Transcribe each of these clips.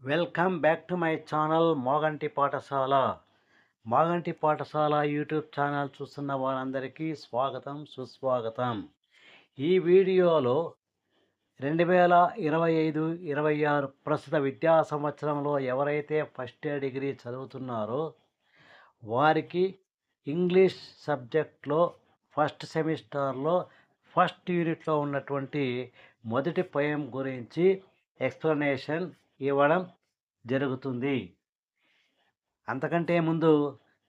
Welcome back to my channel Maganti పాఠశాల. మాగంటి పాఠశాల YouTube channel చూస్తున్న వారందరికీ స్వాగతం, సుస్వాగతం. ఈ వీడియోలో 2025-26 ప్రస్తుత విద్యా సంవత్సరంలో ఎవరైతే ఫస్ట్ ఇయర్ డిగ్రీ చదువుతున్నారో వారికి ఇంగ్లీష్ సబ్జెక్ట్లో ఫస్ట్ సెమిస్టర్లో ఫస్ట్ యూనిట్లో ఉన్నటువంటి మొదటి పోయం గురించి ఎక్స్ప్లెనేషన్ ఇవ్వడం జరుగుతుంది. అంతకంటే ముందు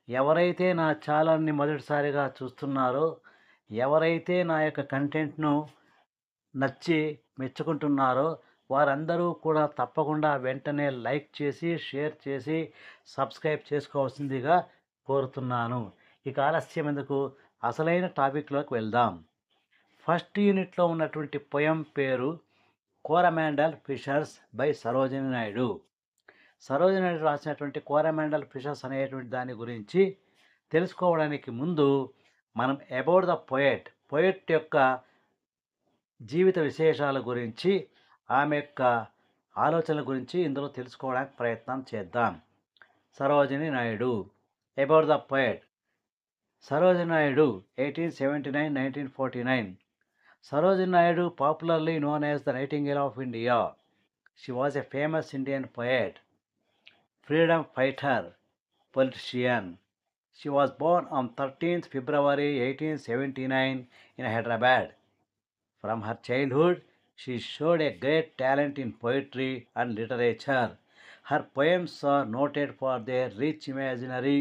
ఎవరైతే నా ఛానల్ని మొదటిసారిగా చూస్తున్నారో, ఎవరైతే నా యొక్క కంటెంట్ను నచ్చి మెచ్చుకుంటున్నారో వారందరూ కూడా తప్పకుండా వెంటనే లైక్ చేసి, షేర్ చేసి, సబ్స్క్రైబ్ చేసుకోవాల్సిందిగా కోరుతున్నాను. ఇక ఆలస్యం ఎందుకు, అసలైన టాపిక్లోకి వెళ్దాం. ఫస్ట్ యూనిట్లో ఉన్నటువంటి పోయం పేరు కోరమాండల్ ఫిషర్స్ బై సరోజినీ నాయుడు. సరోజినీ నాయుడు రాసినటువంటి కోరమాండల్ ఫిషర్స్ అనేటువంటి దాని గురించి తెలుసుకోవడానికి ముందు మనం అబౌట్ ద పోయట్ యొక్క జీవిత విశేషాల గురించి, ఆమె యొక్క ఆలోచనల గురించి ఇందులో తెలుసుకోవడానికి ప్రయత్నం చేద్దాం. Sarojini Naidu. About the poet. Sarojini Naidu 1879-1949. Sarojini Naidu, popularly known as the Nightingale of India. She was a famous Indian poet, freedom fighter, politician. She was born on 13th February 1879 in Hyderabad. From her childhood, she showed a great talent in poetry and literature. Her poems are noted for their rich imaginary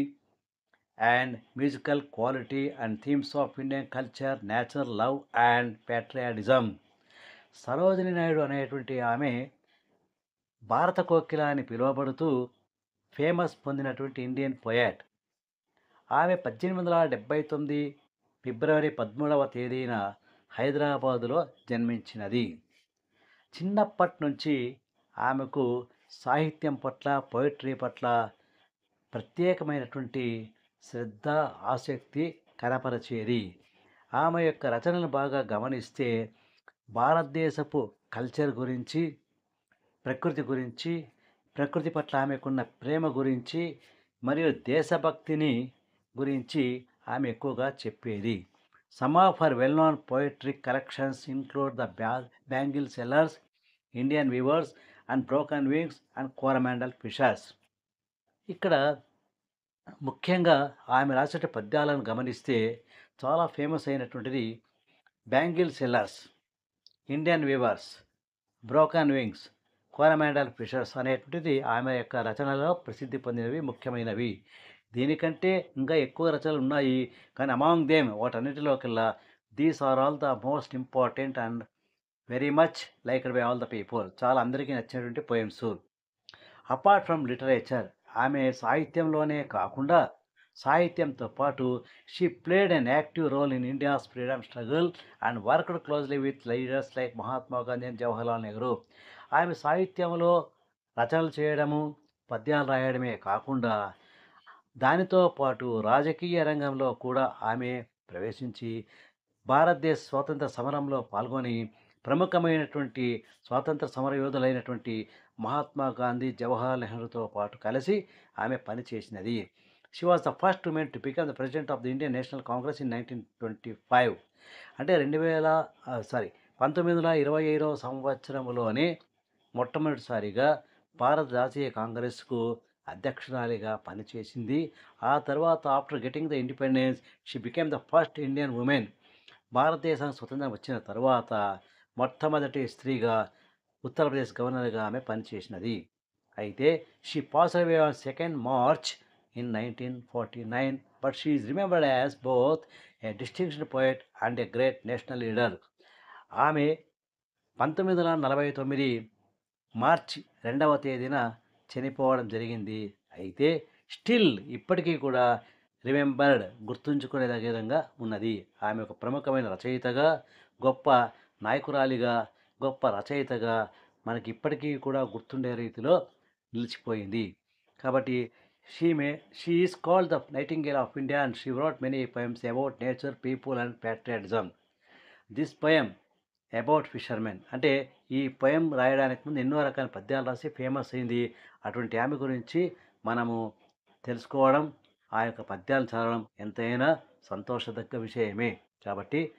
and musical quality and themes of Indian culture, nature, love and patriotism. Sarojini Naidu అనేటువంటి ఆమె భారత కోకిల అని పిలువబడుతూ famous పొందినటువంటి Indian poet. ఆమె 1879 ఫిబ్రవరి 13వ తేదీన హైదరాబాదులో జన్మించినది. చిన్నప్పటి నుంచి ఆమెకు సాహిత్యం పట్ల, పోయిటరీ పట్ల ప్రత్యేకమైనటువంటి శ్రద్ధ, ఆసక్తి కనపరిచేది. ఆమె యొక్క రచనలు బాగా గమనిస్తే భారతదేశపు కల్చర్ గురించి, ప్రకృతి గురించి, ప్రకృతి పట్ల ఆమెకున్న ప్రేమ గురించి మరియు దేశభక్తిని గురించి ఆమె ఎక్కువగా చెప్పేది. Some of her well known poetry collections include the bangle sellers, Indian weavers and broken wings and Coromandel fishers. ఇక్కడ ముఖ్యంగా ఆమె రాసేట పద్యాలను గమనిస్తే చాలా ఫేమస్ అయినటువంటిది bangle sellers, Indian weavers, broken wings, Coromandel fishers అనేటువంటిది ఆమె యొక్క రచనలో ప్రసిద్ధి పొందినవి, ముఖ్యమైనవి. దీనికంటే ఇంకా ఎక్కువ రచనలు ఉన్నాయి, కానీ అమాంగ్ దేమ్ వాటన్నిటిలోకెల్లా these are all the most important and very much liked by all the people. చాలా అందరికీ నచ్చినటువంటి పోయమ్స్. అపార్ట్ ఫ్రమ్ లిటరేచర్, ఆమె సాహిత్యంలోనే కాకుండా సాహిత్యంతో పాటు she played an active role in India's freedom struggle and worked closely with leaders like Mahatma Gandhi and Jawaharlal Nehru. ఆమె సాహిత్యంలో రచనలు చేయడము, పద్యాలు రాయడమే కాకుండా దానితో పాటు రాజకీయ రంగంలో కూడా ఆమె ప్రవేశించి భారతదేశ స్వాతంత్ర సమరంలో పాల్గొని ప్రముఖమైనటువంటి స్వాతంత్ర సమరయోధులైనటువంటి మహాత్మా గాంధీ, జవహర్లాల్ నెహ్రూతో పాటు కలిసి ఆమె పనిచేసినది. She was the first woman to become the president of the Indian National Congress in 1925. అంటే 1925వ సంవత్సరంలోనే మొట్టమొదటిసారిగా భారత జాతీయ కాంగ్రెస్కు అధ్యక్షురాలిగా పనిచేసింది. ఆ తర్వాత after getting the independence she became the first Indian women. భారతదేశానికి స్వతంత్రం వచ్చిన తర్వాత మొట్టమొదటి స్త్రీగా ఉత్తరప్రదేశ్ గవర్నర్గా ఆమె పనిచేసినది. అయితే she passed away on 2nd March in 1949, but she is remembered as both a distinguished poet and a great national leader. ఆమె 1949 మార్చి 2వ తేదీన చనిపోవడం జరిగింది. అయితే స్టిల్ ఇప్పటికీ కూడా రిమెంబర్డ్, గుర్తుంచుకునే విధంగా ఉన్నది. ఆమె ఒక ప్రముఖమైన రచయితగా, గొప్ప నాయకురాలిగా, గొప్ప రచయితగా మనకి ఇప్పటికీ కూడా గుర్తుండే రీతిలో నిలిచిపోయింది. కాబట్టి she is called the nightingale of India and she wrote many poems about nature, people and patriotism. This poem about fishermen అంటే ఈ పోయెమ్ రాయడానికి ముందు ఎన్నో రకాల పద్యాలు రాసి ఫేమస్ అయింది. అటువంటి ఆమె గురించి మనము తెలుసుకోవడం, ఆ యొక్క పద్యాలు చదవడం ఎంతైనా సంతోషదగ్గ విషయమే. కాబట్టి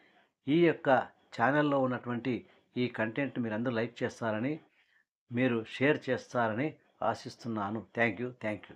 ఈ యొక్క ఛానెల్‌లో ఉన్నటువంటి ఈ కంటెంట్ మీరందరూ లైక్ చేస్తారని, మీరు షేర్ చేస్తారని ఆశిస్తున్నాను. Thank you. Thank you.